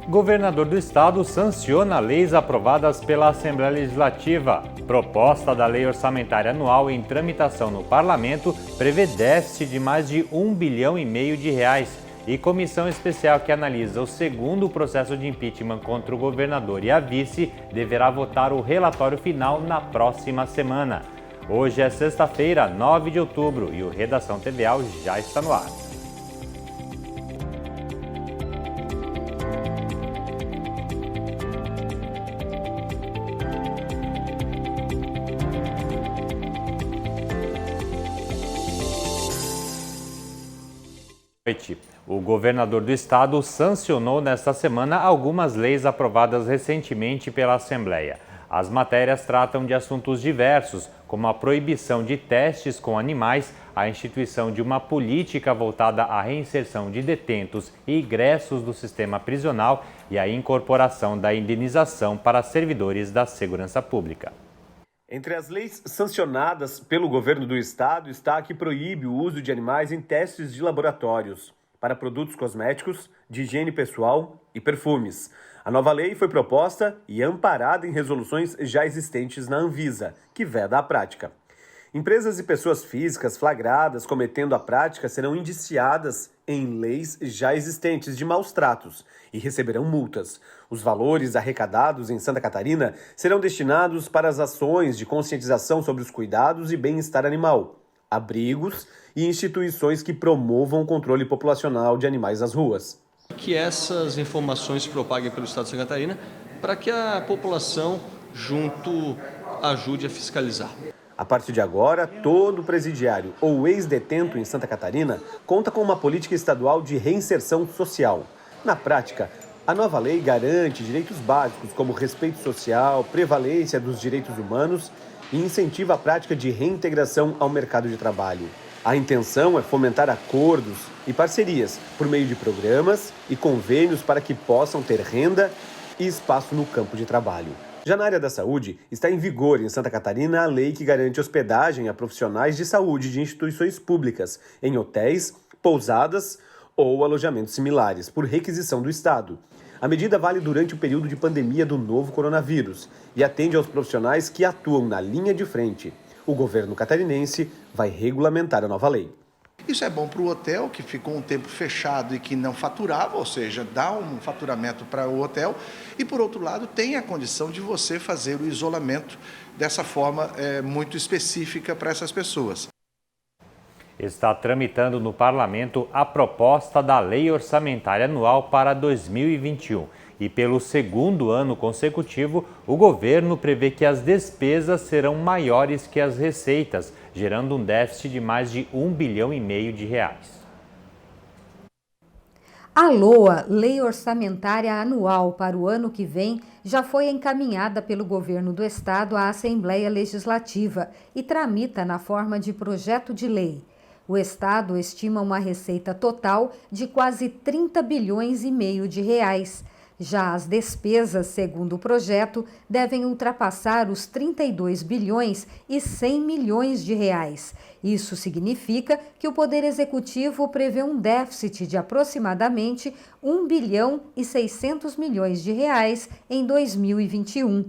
Governador do Estado sanciona leis aprovadas pela Assembleia Legislativa. Proposta da Lei Orçamentária Anual em tramitação no Parlamento prevê déficit de mais de R$1,5 bilhão de reais. E comissão especial que analisa o segundo processo de impeachment contra o governador e a vice deverá votar o relatório final na próxima semana. Hoje é sexta-feira, 9 de outubro, e o Redação TVA já está no ar. O governador do estado sancionou nesta semana algumas leis aprovadas recentemente pela Assembleia. As matérias tratam de assuntos diversos, como a proibição de testes com animais, a instituição de uma política voltada à reinserção de detentos e egressos do sistema prisional e a incorporação da indenização para servidores da segurança pública. Entre as leis sancionadas pelo governo do estado está a que proíbe o uso de animais em testes de laboratórios para produtos cosméticos, de higiene pessoal e perfumes. A nova lei foi proposta e amparada em resoluções já existentes na Anvisa, que veda a prática. Empresas e pessoas físicas flagradas cometendo a prática serão indiciadas em leis já existentes de maus tratos e receberão multas. Os valores arrecadados em Santa Catarina serão destinados para as ações de conscientização sobre os cuidados e bem-estar animal, abrigos e instituições que promovam o controle populacional de animais nas ruas. Que essas informações se propaguem pelo Estado de Santa Catarina para que a população junto ajude a fiscalizar. A partir de agora, todo presidiário ou ex-detento em Santa Catarina conta com uma política estadual de reinserção social. Na prática, a nova lei garante direitos básicos como respeito social, prevalência dos direitos humanos e incentiva a prática de reintegração ao mercado de trabalho. A intenção é fomentar acordos e parcerias por meio de programas e convênios para que possam ter renda e espaço no campo de trabalho. Já na área da saúde, está em vigor em Santa Catarina a lei que garante hospedagem a profissionais de saúde de instituições públicas, em hotéis, pousadas ou alojamentos similares, por requisição do Estado. A medida vale durante o período de pandemia do novo coronavírus e atende aos profissionais que atuam na linha de frente. O governo catarinense vai regulamentar a nova lei. Isso é bom para o hotel, que ficou um tempo fechado e que não faturava, ou seja, dá um faturamento para o hotel. E, por outro lado, tem a condição de você fazer o isolamento dessa forma muito específica para essas pessoas. Está tramitando no Parlamento a proposta da Lei Orçamentária Anual para 2021. E pelo segundo ano consecutivo, o governo prevê que as despesas serão maiores que as receitas, gerando um déficit de mais de R$1,5 bilhão de reais. A LOA, Lei Orçamentária Anual para o ano que vem, já foi encaminhada pelo governo do estado à Assembleia Legislativa e tramita na forma de projeto de lei. O estado estima uma receita total de quase R$30,5 bilhões de reais. Já as despesas, segundo o projeto, devem ultrapassar os 32 bilhões e 100 milhões de reais. Isso significa que o Poder Executivo prevê um déficit de aproximadamente 1 bilhão e 600 milhões de reais em 2021.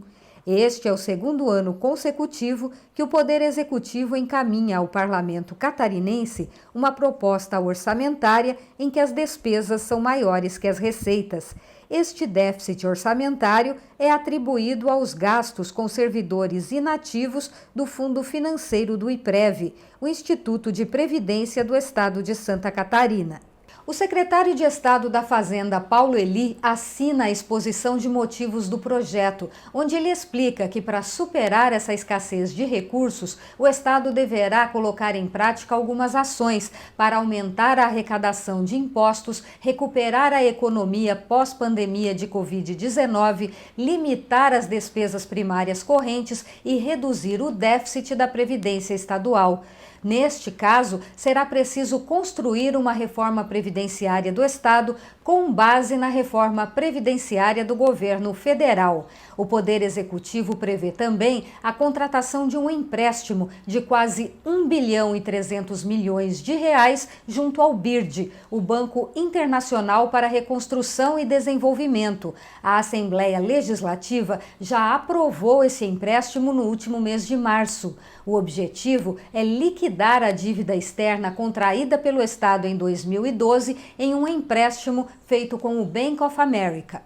Este é o segundo ano consecutivo que o Poder Executivo encaminha ao Parlamento catarinense uma proposta orçamentária em que as despesas são maiores que as receitas. Este déficit orçamentário é atribuído aos gastos com servidores inativos do Fundo Financeiro do IPREV, o Instituto de Previdência do Estado de Santa Catarina. O secretário de Estado da Fazenda, Paulo Eli, assina a exposição de motivos do projeto, onde ele explica que para superar essa escassez de recursos, o Estado deverá colocar em prática algumas ações para aumentar a arrecadação de impostos, recuperar a economia pós-pandemia de Covid-19, limitar as despesas primárias correntes e reduzir o déficit da Previdência Estadual. Neste caso, será preciso construir uma reforma previdenciária do Estado com base na reforma previdenciária do governo federal. O Poder Executivo prevê também a contratação de um empréstimo de quase 1 bilhão e 300 milhões de reais junto ao BIRD, o Banco Internacional para Reconstrução e Desenvolvimento. A Assembleia Legislativa já aprovou esse empréstimo no último mês de março. O objetivo é liquidar a dívida externa contraída pelo Estado em 2012 em um empréstimo feito com o Bank of America.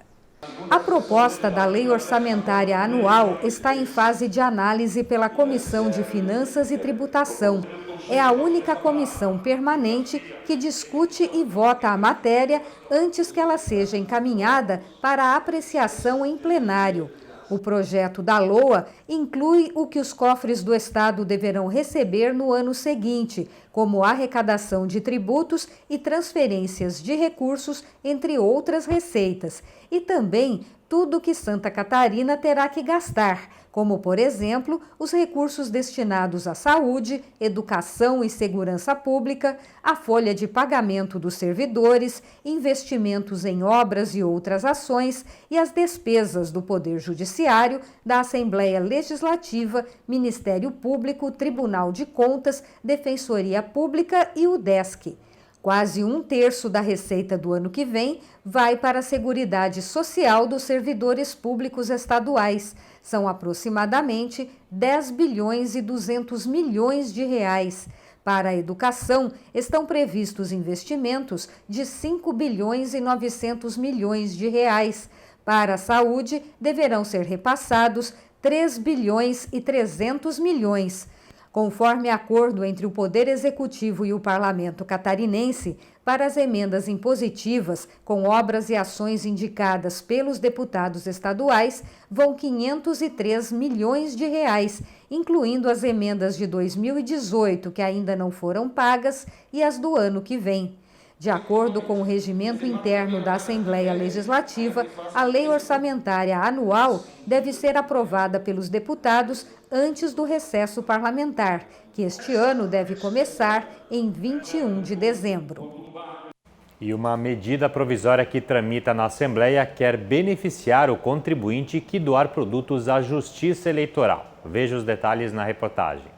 A proposta da Lei Orçamentária Anual está em fase de análise pela Comissão de Finanças e Tributação. É a única comissão permanente que discute e vota a matéria antes que ela seja encaminhada para apreciação em plenário. O projeto da LOA inclui o que os cofres do Estado deverão receber no ano seguinte, como arrecadação de tributos e transferências de recursos, entre outras receitas, e também tudo que Santa Catarina terá que gastar, como, por exemplo, os recursos destinados à saúde, educação e segurança pública, a folha de pagamento dos servidores, investimentos em obras e outras ações e as despesas do Poder Judiciário, da Assembleia Legislativa, Ministério Público, Tribunal de Contas, Defensoria Pública e o DESC. Quase 1/3 da receita do ano que vem vai para a Seguridade Social dos servidores públicos estaduais. São aproximadamente 10 bilhões e 200 milhões de reais. Para a educação, estão previstos investimentos de 5 bilhões e 900 milhões de reais. Para a saúde, deverão ser repassados 3 bilhões e 300 milhões. Conforme acordo entre o Poder Executivo e o Parlamento catarinense, para as emendas impositivas, com obras e ações indicadas pelos deputados estaduais, vão 503 milhões de reais, incluindo as emendas de 2018, que ainda não foram pagas, e as do ano que vem. De acordo com o regimento interno da Assembleia Legislativa, a Lei Orçamentária Anual deve ser aprovada pelos deputados antes do recesso parlamentar, que este ano deve começar em 21 de dezembro. E uma medida provisória que tramita na Assembleia quer beneficiar o contribuinte que doar produtos à Justiça Eleitoral. Veja os detalhes na reportagem.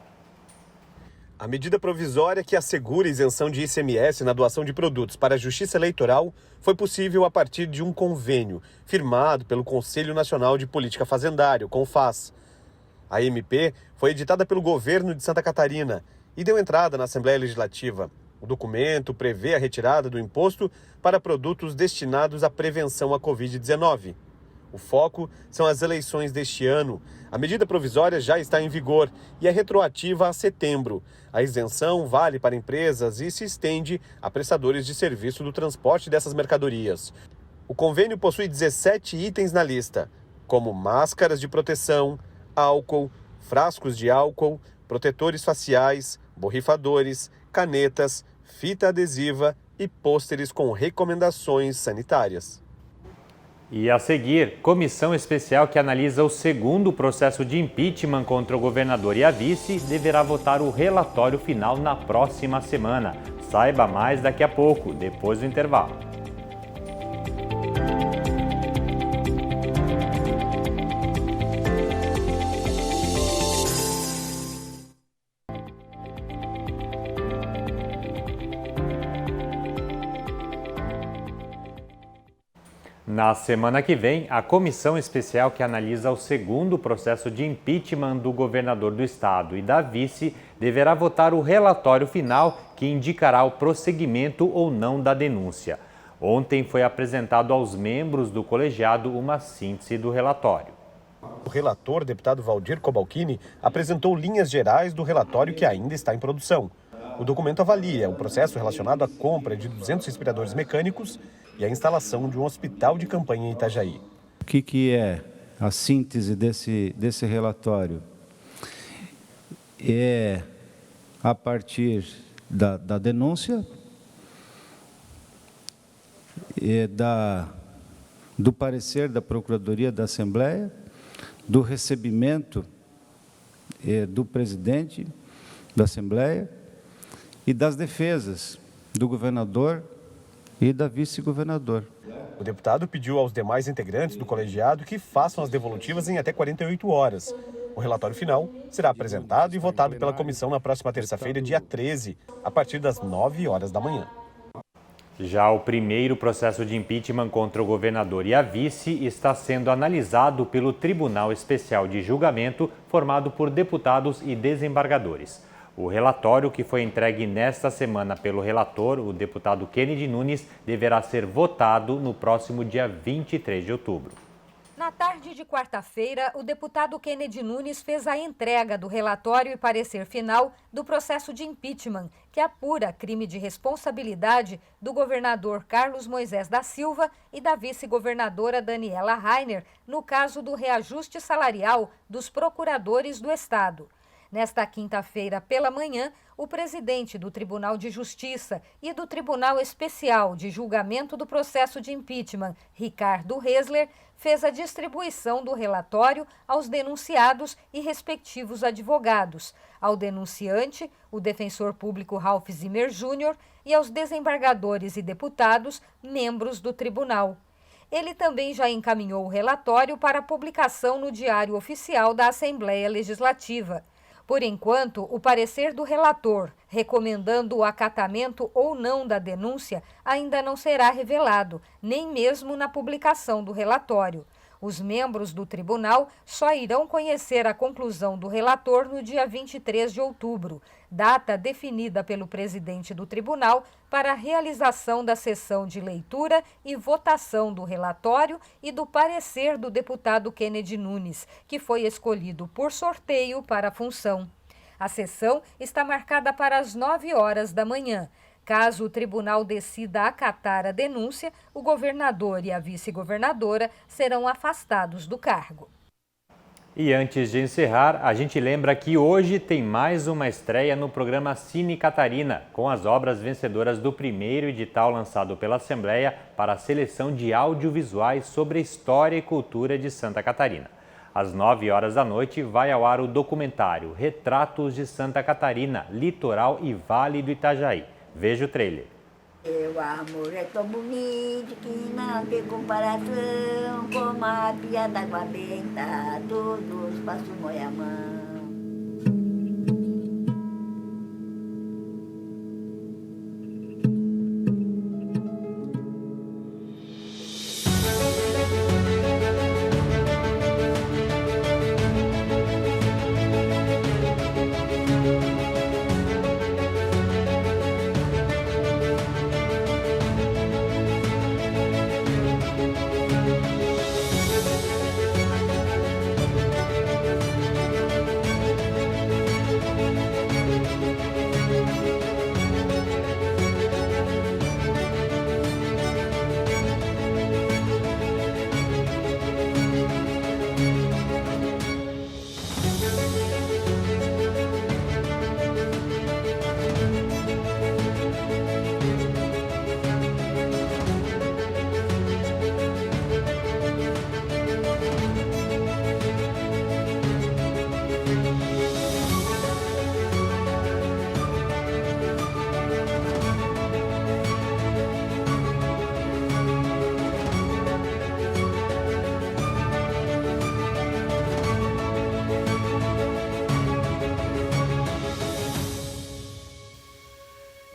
A medida provisória que assegura isenção de ICMS na doação de produtos para a Justiça Eleitoral foi possível a partir de um convênio firmado pelo Conselho Nacional de Política Fazendária, o CONFAS. A MP foi editada pelo governo de Santa Catarina e deu entrada na Assembleia Legislativa. O documento prevê a retirada do imposto para produtos destinados à prevenção à Covid-19. O foco são as eleições deste ano. A medida provisória já está em vigor e é retroativa a setembro. A isenção vale para empresas e se estende a prestadores de serviço do transporte dessas mercadorias. O convênio possui 17 itens na lista, como máscaras de proteção, álcool, frascos de álcool, protetores faciais, borrifadores, canetas, fita adesiva e pôsteres com recomendações sanitárias. E a seguir, comissão especial que analisa o segundo processo de impeachment contra o governador e a vice deverá votar o relatório final na próxima semana. Saiba mais daqui a pouco, depois do intervalo. Na semana que vem, a comissão especial que analisa o segundo processo de impeachment do governador do estado e da vice deverá votar o relatório final que indicará o prosseguimento ou não da denúncia. Ontem foi apresentado aos membros do colegiado uma síntese do relatório. O relator, deputado Valdir Cobalcini, apresentou linhas gerais do relatório que ainda está em produção. O documento avalia o processo relacionado à compra de 200 respiradores mecânicos e a instalação de um hospital de campanha em Itajaí. O que é a síntese desse relatório? É a partir da denúncia, do parecer da Procuradoria da Assembleia, do recebimento do presidente da Assembleia e das defesas do governador e da vice-governador. O deputado pediu aos demais integrantes do colegiado que façam as devolutivas em até 48 horas. O relatório final será apresentado e votado pela comissão na próxima terça-feira, dia 13, a partir das 9 horas da manhã. Já o primeiro processo de impeachment contra o governador e a vice está sendo analisado pelo Tribunal Especial de Julgamento, formado por deputados e desembargadores. O relatório, que foi entregue nesta semana pelo relator, o deputado Kennedy Nunes, deverá ser votado no próximo dia 23 de outubro. Na tarde de quarta-feira, o deputado Kennedy Nunes fez a entrega do relatório e parecer final do processo de impeachment, que apura crime de responsabilidade do governador Carlos Moisés da Silva e da vice-governadora Daniela Rainer, no caso do reajuste salarial dos procuradores do Estado. Nesta quinta-feira, pela manhã, o presidente do Tribunal de Justiça e do Tribunal Especial de Julgamento do Processo de Impeachment, Ricardo Hesler, fez a distribuição do relatório aos denunciados e respectivos advogados, ao denunciante, o defensor público Ralph Zimmer Jr., e aos desembargadores e deputados, membros do tribunal. Ele também já encaminhou o relatório para publicação no Diário Oficial da Assembleia Legislativa. Por enquanto, o parecer do relator, recomendando o acatamento ou não da denúncia, ainda não será revelado, nem mesmo na publicação do relatório. Os membros do tribunal só irão conhecer a conclusão do relator no dia 23 de outubro, data definida pelo presidente do tribunal para a realização da sessão de leitura e votação do relatório e do parecer do deputado Kennedy Nunes, que foi escolhido por sorteio para a função. A sessão está marcada para as 9 horas da manhã. Caso o tribunal decida acatar a denúncia, o governador e a vice-governadora serão afastados do cargo. E antes de encerrar, a gente lembra que hoje tem mais uma estreia no programa Cine Catarina, com as obras vencedoras do primeiro edital lançado pela Assembleia para a seleção de audiovisuais sobre a história e cultura de Santa Catarina. Às 9 horas da noite vai ao ar o documentário Retratos de Santa Catarina, Litoral e Vale do Itajaí. Veja o trailer. Meu amor é tão bonito que não tem comparação, como a pia d'água benta, todos passam moia a mão.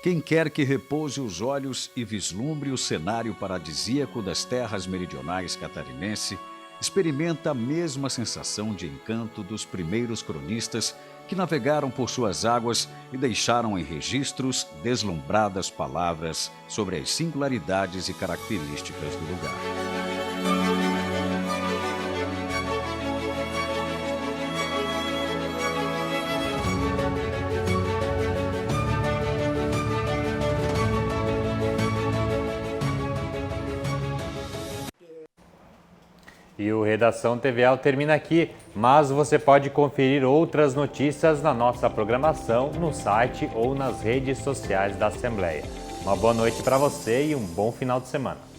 Quem quer que repouse os olhos e vislumbre o cenário paradisíaco das terras meridionais catarinense, experimenta a mesma sensação de encanto dos primeiros cronistas que navegaram por suas águas e deixaram em registros deslumbradas palavras sobre as singularidades e características do lugar. E o Redação TVL termina aqui, mas você pode conferir outras notícias na nossa programação, no site ou nas redes sociais da Assembleia. Uma boa noite para você e um bom final de semana.